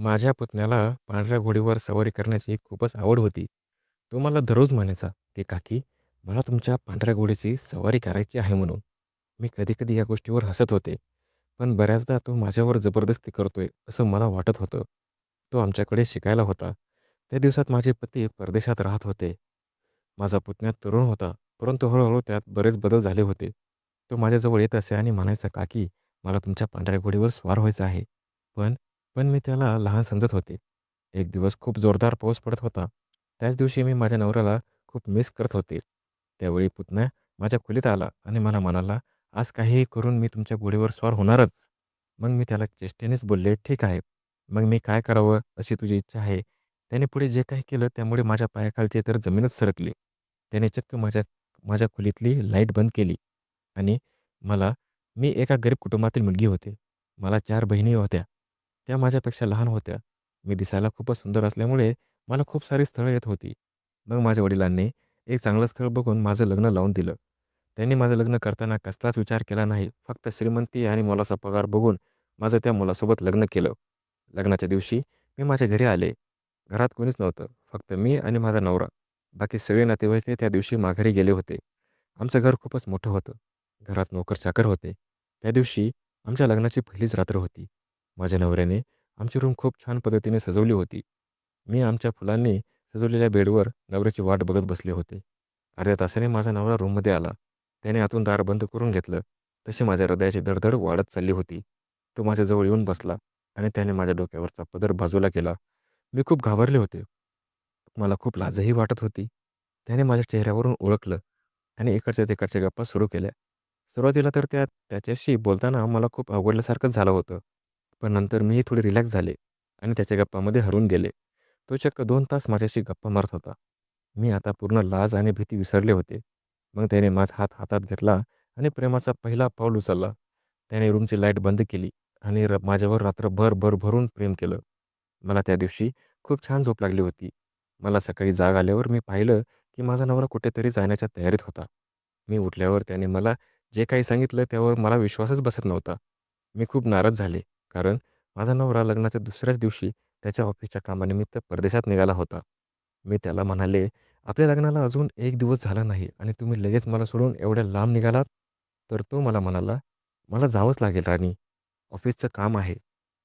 माझ्या पुतण्याला पांढऱ्या घोडीवर सवारी करण्याची खूपच आवड होती. तो मला दररोज म्हणायचा, की "काकी, मला तुमच्या पांढऱ्या घोडीची सवारी करायची आहे" म्हणून. मी कधी-कधी या गोष्टीवर हसत होते. पण बऱ्याचदा तो माझ्यावर जबरदस्ती करतोय असं मला वाटत होतं. तो आमच्याकडे शिकायला होता. त्या दिवसात माझे पती परदेशात राहत होते. माझा पुतण्या तरुण होता, परंतु हळू त्यात बरेच बदल झाले होते. तो माझ्याजवळ येत असे आणि म्हणायचा, "काकी, मला तुमच्या पांढऱ्या घोडीवर स्वार व्हायचं आहे." पण पण मी त्याला लहान समजत होते. एक दिवस खूप जोरदार पाऊस पडत होता. त्याच दिवशी मी माझ्या नवऱ्याला खूप मिस करत होते. त्यावेळी पुतण्या माझ्या खोलीत आला आणि मला म्हणाला, "आज काहीही करून मी तुमच्या घोडीवर स्वार होणारच." मग मी त्याला चेष्टेनेच बोलले, "ठीक आहे. मग मी काय करावं अशी तुझी इच्छा आहे?" त्याने पुढे जे काही केलं त्यामुळे माझ्या पायाखालची तर जमीनच सरकली. त्याने चक्क माझ्या माझ्या खोलीतली लाईट बंद केली आणि मला मी एका गरीब कुटुंबातील मुलगी होते. मला 4 बहिणी होत्या. त्या माझ्यापेक्षा लहान होत्या. मी दिसायला खूपच सुंदर असल्यामुळे मला खूप सारी स्थळं येत होती. मग माझ्या वडिलांनी एक चांगलं स्थळ बघून माझं लग्न लावून दिलं. त्यांनी माझं लग्न करताना कसलाच विचार केला नाही. फक्त श्रीमंती आणि मोलाचा पगार बघून माझं त्या मुलासोबत लग्न केलं. लग्नाच्या दिवशी मी माझ्या घरी आले. घरात कोणीच नव्हतं. फक्त मी आणि माझा नवरा. बाकी सगळे नातेवाईक त्या दिवशी माघारी गेले होते. आमचं घर खूपच मोठं होतं. घरात नोकर-चाकर होते. त्या दिवशी आमच्या लग्नाची पहिलीच रात्र होती. माझ्या नवऱ्याने आमची रूम खूप छान पद्धतीने सजवली होती. मी आमच्या फुलांनी सजवलेल्या बेडवर नवऱ्याची वाट बघत बसले होते. अर्ध्या तासाने माझा नवरा रूममध्ये आला. त्याने आतून दार बंद करून घेतलं. तशी माझ्या हृदयाची धडधड वाढत चालली होती. तो माझ्याजवळ येऊन बसला आणि त्याने माझ्या डोक्यावरचा पदर बाजूला केला. मी खूप घाबरले होते. मला खूप लाजही वाटत होती. त्याने माझ्या चेहऱ्यावरून ओळखलं आणि इकडच्या तिकडच्या गप्पा सुरू केल्या. सुरुवातीला तर त्याच्याशी बोलताना मला खूप अवघडल्यासारखंच झालं होतं. पण नंतर मीही थोडी रिलॅक्स झाले आणि त्याच्या गप्पामध्ये हरवून गेले. तो चक्क 2 तास माझ्याशी गप्पा मारत होता. मी आता पूर्ण लाज आणि भीती विसरले होते. मग त्याने माझा हात हातात घेतला आणि प्रेमाचा पहिला पाऊल उचलला. त्याने रूमची लाईट बंद केली आणि माझ्यावर रात्रभर भरभरून प्रेम केलं. मला त्या दिवशी खूप छान झोप लागली होती. मला सकाळी जाग आल्यावर मी पाहिलं, की माझा नवरा कुठेतरी जाण्याच्या तयारीत होता. मी उठल्यावर त्याने मला जे काही सांगितलं त्यावर मला विश्वासच बसत नव्हता. मी खूप नाराज झाले, कारण माझा नवरा लग्नाच्या दुसऱ्याच दिवशी त्याच्या ऑफिसच्या कामानिमित्त परदेशात निघाला होता. मी त्याला म्हणाले, "आपल्या लग्नाला अजून 1 दिवस झाला नाही आणि तुम्ही लगेच मला सोडून एवढ्या लांब निघालात?" तर तो मला म्हणाला, "मला जावंच लागेल राणी, ऑफिसचं काम आहे."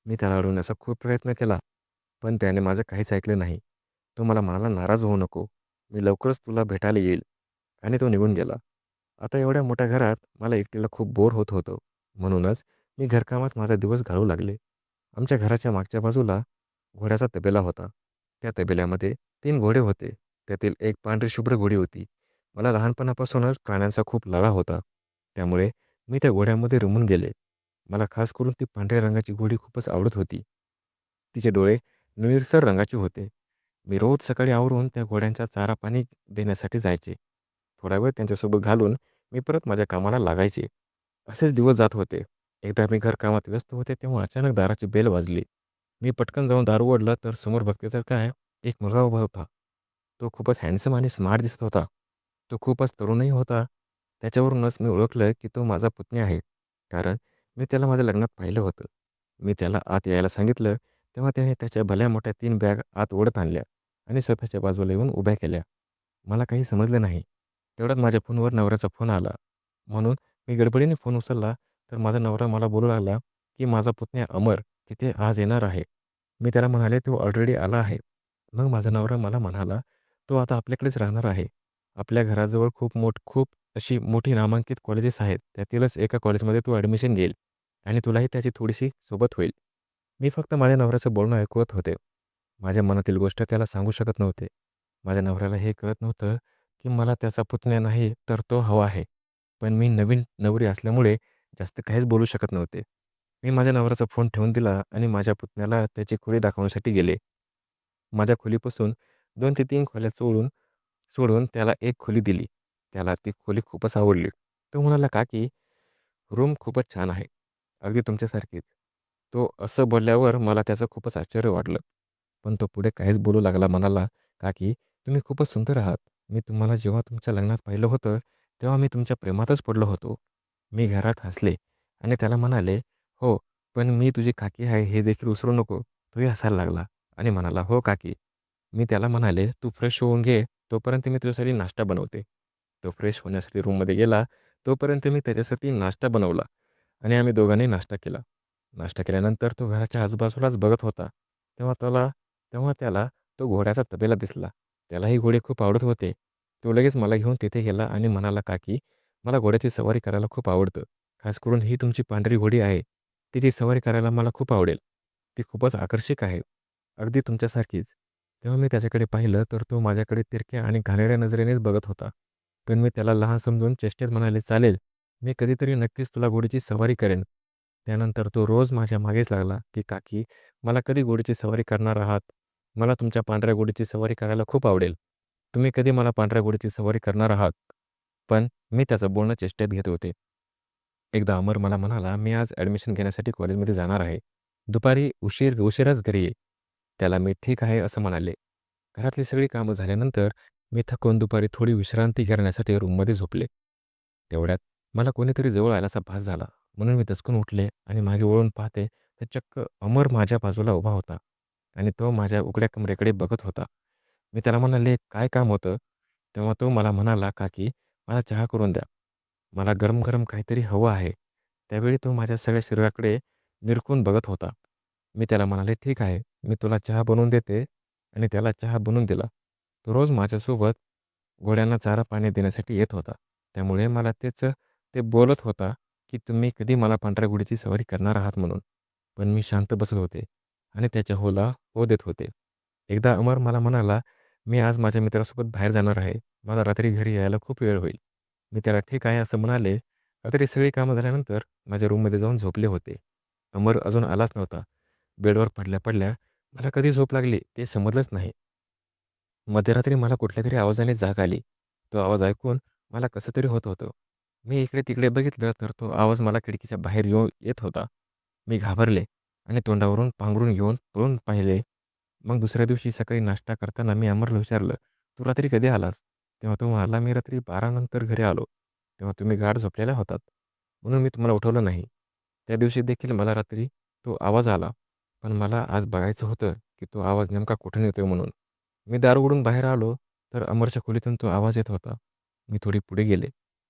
मी त्याला अडवण्याचा खूप प्रयत्न केला, पण त्याने माझं काहीच ऐकलं नाही. तो मला म्हणाला, "नाराज होऊ नको. मी लवकरच तुला भेटायला येईल." आणि तो निघून गेला. आता एवढ्या मोठ्या घरात मला एकटीला खूप बोर होत होतं. म्हणूनच मी घरकामात माझा दिवस घालवू लागले. आमच्या घराच्या मागच्या बाजूला घोड्याचा तबेला होता. त्या तबेल्यामध्ये 3 घोडे होते. त्यातील एक पांढरी शुभ्र घोडी होती. मला लहानपणापासूनच प्राण्यांचा खूप लळा होता. त्यामुळे मी त्या घोड्यामध्ये रमून गेले. मला खास करून ती पांढऱ्या रंगाची घोडी खूपच आवडत होती. तिचे डोळे निळसर रंगाचे होते. मी रोज सकाळी आवरून त्या घोड्यांचा चारा पाणी देण्यासाठी जायचे. थोडा वेळ त्यांच्यासोबत घालून मी परत माझ्या कामाला लागायचे. असेच दिवस जात होते. एकदा मी घरकामात व्यस्त होते तेव्हा अचानक दाराची बेल वाजली. मी पटकन जाऊन दार उघडलं तर समोर बघते तर काय, एक मुलगा उभा होता. तो खूपच हँडसम आणि स्मार्ट दिसत होता. तो खूपच तरुणही होता. त्याच्यावरूनच मी ओळखलं की तो माझा पुतण्या आहे. कारण मी त्याला माझ्या लग्नात पाहिलं होतं. मी त्याला आत यायला सांगितलं तेव्हा त्याने त्याच्या भल्या मोठ्या 3 बॅग आत ओढत आणल्या आणि सोफ्याच्या बाजूला येऊन उभ्या केल्या. मला काही समजलं नाही. तेवढ्यात माझ्या फोनवर नवऱ्याचा फोन आला. म्हणून मी गडबडीने फोन उचलला तर माझा नवरा मला बोलू लागला, की माझा पुतण्या अमर तिथे आज येणार आहे. मी त्याला म्हणाले, "तो ऑलरेडी आला आहे." मग माझा नवरा मला म्हणाला, "तो आता आपल्याकडेच राहणार आहे. आपल्या घराजवळ खूप अशी मोठी नामांकित कॉलेजेस आहेत. त्यातीलच एका कॉलेजमध्ये तू ॲडमिशन घेईल आणि तुलाही त्याची थोडीशी सोबत होईल." मी फक्त माझ्या नवऱ्याचं बोलणं ऐकवत होते. माझ्या मनातील गोष्ट त्याला सांगू शकत नव्हते. माझ्या नवऱ्याला हे कळत नव्हतं, की मला त्याचा पुतण्या नाही तर तो हवा आहे. पण मी नवीन नवरी असल्यामुळे जास्त काहीच बोलू शकत नव्हते. मी माझ्या नवऱ्याचा फोन ठेवून दिला आणि माझ्या पुतण्याला त्याची खोली दाखवण्यासाठी गेले. माझ्या खोलीपासून 2 ते 3 खोल्या सोडून त्याला एक खोली दिली. त्याला ती खोली खूपच आवडली. तो म्हणाला, "काकी, रूम खूपच छान आहे. अगदी तुमच्यासारखीच." तो असं बोलल्यावर मला त्याचं खूपच आश्चर्य वाटलं. पण तो पुढे काहीच बोलू लागला. म्हणाला, "काकी, तुम्ही खूपच सुंदर आहात. मी तुम्हाला जेव्हा तुमच्या लग्नात पाहिलं होतं, तेव्हा मी तुमच्या प्रेमातच पडलो होतो." मी घरात हसले आणि त्याला म्हणाले, "हो, पण मी तुझी काकी आहे हे देखील विसरू नको." तोही हसायला लागला आणि म्हणाला, "हो काकी." मी त्याला म्हणाले, "तू फ्रेश होऊन घे, तोपर्यंत मी तुझ्यासाठी नाश्ता बनवते." तो फ्रेश होण्यासाठी रूममध्ये गेला, तोपर्यंत मी त्याच्यासाठी नाश्ता बनवला आणि आम्ही दोघांनी नाश्ता केला. नाश्ता केल्यानंतर तो घराच्या आजूबाजूलाच बघत होता. तेव्हा त्याला तो घोड्याचा तबेला दिसला. त्यालाही घोडे खूप आवडत होते. तो लगेच मला घेऊन तिथे गेला आणि म्हणाला, "काकी, मला घोड्याची सवारी करायला खूप आवडतं. खास करून ही तुमची पांढरी घोडी आहे. तिची सवारी करायला मला खूप आवडेल. ती खूपच आकर्षक आहे. अगदी तुमच्यासारखीच." तेव्हा मी त्याच्याकडे पाहिलं तर तो माझ्याकडे तिरक्या आणि घाणेरड्या नजरेनेच बघत होता. पण मी त्याला लहान समजून चेष्टेत म्हणाले, "चालेल, मी कधीतरी नक्कीच तुला घोडीची सवारी करेन." त्यानंतर तो रोज माझ्या मागेच लागला, की "काकी, मला कधी घोडीची सवारी करणार आहात? मला तुमच्या पांढऱ्या घोडीची सवारी करायला खूप आवडेल. तुम्ही कधी मला पांढऱ्या घोडीची सवारी करणार आहात?" पण मी त्याचं बोलणं चेष्टेत घेत होते. एकदा अमर मला म्हणाला, "मी आज ॲडमिशन घेण्यासाठी कॉलेजमध्ये जाणार आहे. दुपारी उशिराच घरी ये." त्याला मी "ठीक आहे" असं म्हणाले. घरातली सगळी कामं झाल्यानंतर मी थकून दुपारी थोडी विश्रांती करण्यासाठी रूममध्ये झोपले. तेवढ्यात मला कोणीतरी जवळ आल्याचा भास झाला. म्हणून मी दचकून उठले आणि मागे वळून पाहते तर चक्क अमर माझ्या बाजूला उभा होता आणि तो माझ्या उघड्या कमरेकडे बघत होता. मी त्याला म्हणाले, "काय काम होतं?" तेव्हा तो मला म्हणाला, "काकी, मला चहा करून द्या. मला गरम-गरम काहीतरी हवं आहे." त्यावेळी तो माझ्या सगळ्या शरीराकडे निरखून बघत होता. मी त्याला म्हणाले, "ठीक आहे, मी तुला चहा बनवून देते." आणि त्याला चहा बनवून दिला. तो रोज माझ्यासोबत घोड्यांना चारा पाणी देण्यासाठी येत होता. त्यामुळे मला ते बोलत होता, की तुम्ही कधी मला पांढऱ्या घोडीची सवारी करणार आहात म्हणून. पण मी शांत बसत होते आणि त्याच्या होला हो देत होते. एकदा अमर मला म्हणाला, "मी आज माझ्या मित्रासोबत बाहेर जाणार आहे. मला रात्री घरी यायला खूप वेळ होईल." मी त्याला "ठीक आहे" असं म्हणाले. रात्री सगळी कामं झाल्यानंतर माझ्या रूममध्ये जाऊन झोपले होते. अमर अजून आलाच नव्हता. बेडवर पडल्या-पडल्या मला कधी झोप लागली ते समजलंच नाही. मध्यरात्री मला कुठल्यातरी आवाजाने जाग आली. तो आवाज ऐकून मला कसं तरी होत होतं. मी इकडे-तिकडे बघितलं तर तो आवाज मला खिडकीच्या बाहेर येत होता. मी घाबरले आणि तोंडावरून पांघरून घेऊन पळून पाहिले. मग दुसऱ्या दिवशी सकाळी नाश्ता करताना मी अमरला विचारलं, "तू रात्री कधी आलास?" तेव्हा तो म्हणाला, "मी रात्री 12 नंतर घरी आलो. तेव्हा तुम्ही गाढ झोपलेल्या होतात. म्हणून मी तुम्हाला उठवलं नाही." त्या दिवशी देखील मला रात्री तो आवाज आला. पण मला आज बघायचं होतं, की तो आवाज नेमका कुठून येतोय म्हणून. मी दार उघडून बाहेर आलो, तर अमरच्या खोलीतून तो आवाज येत होता. मी थोडी पुढे गेले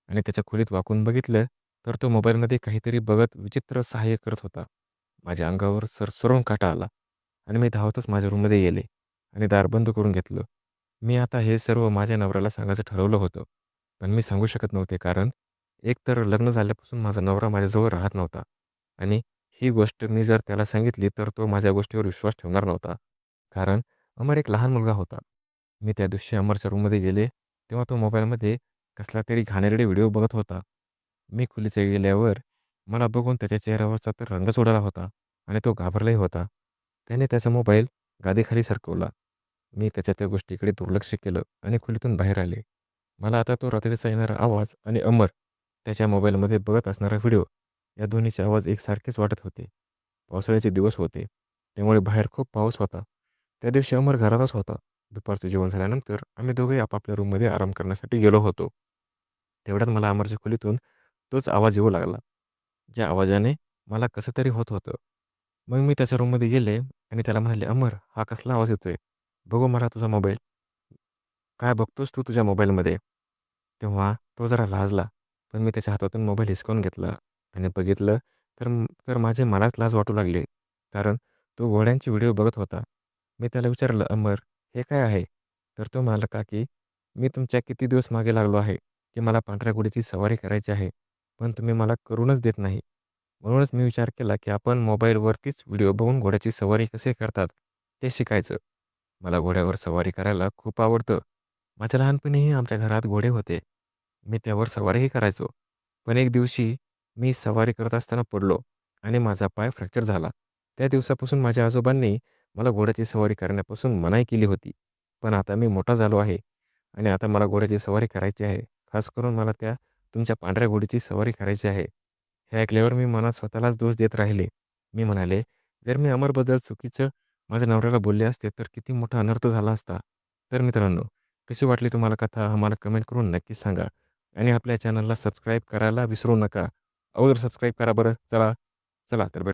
आणि त्याच्या खोलीत वाकून बघितलं, तर तो मोबाईलमध्ये काहीतरी बघत विचित्र सहाय्य करत होता. माझ्या अंगावर सरसरून काटा आला आणि मी धावतच माझ्या रूममध्ये गेले आणि दार बंद करून घेतलं. मी आता हे सर्व माझ्या नवऱ्याला सांगायचं ठरवलं होतं. पण मी सांगू शकत नव्हते कारण एकतर लग्न झाल्यापासून माझा नवरा माझ्याजवळ राहत नव्हता आणि ही गोष्ट मी जर त्याला सांगितली तर तो माझ्या गोष्टीवर विश्वास ठेवणार नव्हता. कारण अमर एक लहान मुलगा होता. मी त्या दिवशी अमरच्या रूममध्ये गेले, तेव्हा तो मोबाईलमध्ये कसला तरी घाणेरडे व्हिडिओ बघत होता. मी खोलीत गेल्यावर मला बघून त्याच्या चेहऱ्यावरचा तर रंगच उडाला होता आणि तो घाबरलाही होता. त्याने त्याचा मोबाईल गादीखाली सरकवला. मी त्याच्या त्या गोष्टीकडे दुर्लक्ष केलं आणि खोलीतून बाहेर आले. मला आता तो रात्रीचा येणारा आवाज आणि अमर त्याच्या मोबाईलमध्ये बघत असणारा व्हिडिओ या दोन्हीचे आवाज एकसारखेच वाटत होते. पावसाळ्याचे दिवस होते. त्यामुळे बाहेर खूप पाऊस होता. त्या दिवशी अमर घरातच होता. दुपारचं जेवण झाल्यानंतर आम्ही दोघेही आपापल्या रूममध्ये आराम करण्यासाठी गेलो होतो. तेवढ्यात मला अमरच्या खोलीतून तोच आवाज येऊ लागला. ज्या आवाजाने मला कसं तरी होत होतं. मग मी त्याच्या रूममध्ये गेले आणि त्याला म्हणाले, "अमर, हा कसला आवाज येतोय? बघू मला तुझा मोबाईल." "काय बघतोस तू तुझ्या मोबाईलमध्ये?" तेव्हा तो जरा लाजला. पण मी त्याच्या हातातून मोबाईल हिसकावून घेतला आणि बघितलं तर मलाच लाज वाटू लागली. कारण तो घोड्यांचे व्हिडिओ बघत होता. मी त्याला विचारलं, "अमर, हे काय आहे?" तर तो म्हणाला, "काकी, मी तुमच्या किती दिवस मागे लागलो आहे, की मला पांढऱ्या घोडीची सवारी करायची आहे. पण तुम्ही मला करूनच देत नाही. म्हणूनच मी विचार केला, की आपण मोबाईलवरतीच व्हिडिओ बघून घोड्याची सवारी कसे करतात ते शिकायचं. मला घोड्यावर सवारी करायला खूप आवडतं. माझ्या लहानपणीही आमच्या घरात घोडे होते. मी त्यावर सवारीही करायचो. पण एक दिवशी मी सवारी करत असताना पडलो आणि माझा पाय फ्रॅक्चर झाला. त्या दिवसापासून माझ्या आजोबांनी मला घोड्याची सवारी करण्यापासून मनाई केली होती. पण आता मी मोठा झालो आहे आणि आता मला घोड्याची सवारी करायची आहे. खास करून मला त्या तुमच्या पांढऱ्या घोडीची सवारी करायची आहे." हे ऐकल्यावर मी मनात स्वतःलाच दोष देत राहिले. मी म्हणाले, "जर मी अमरबद्दल चुकीचं माझ्या नवऱ्याला बोलले असते तर किती मोठा अनर्थ झाला असता." तर मित्रांनो, कशी वाटली तुम्हाला कथा आम्हाला कमेंट करून नक्कीच सांगा आणि आपल्या चॅनलला सबस्क्राईब करायला विसरू नका. अगोदर सबस्क्राईब करा बरं. चला, चला तर भेटू.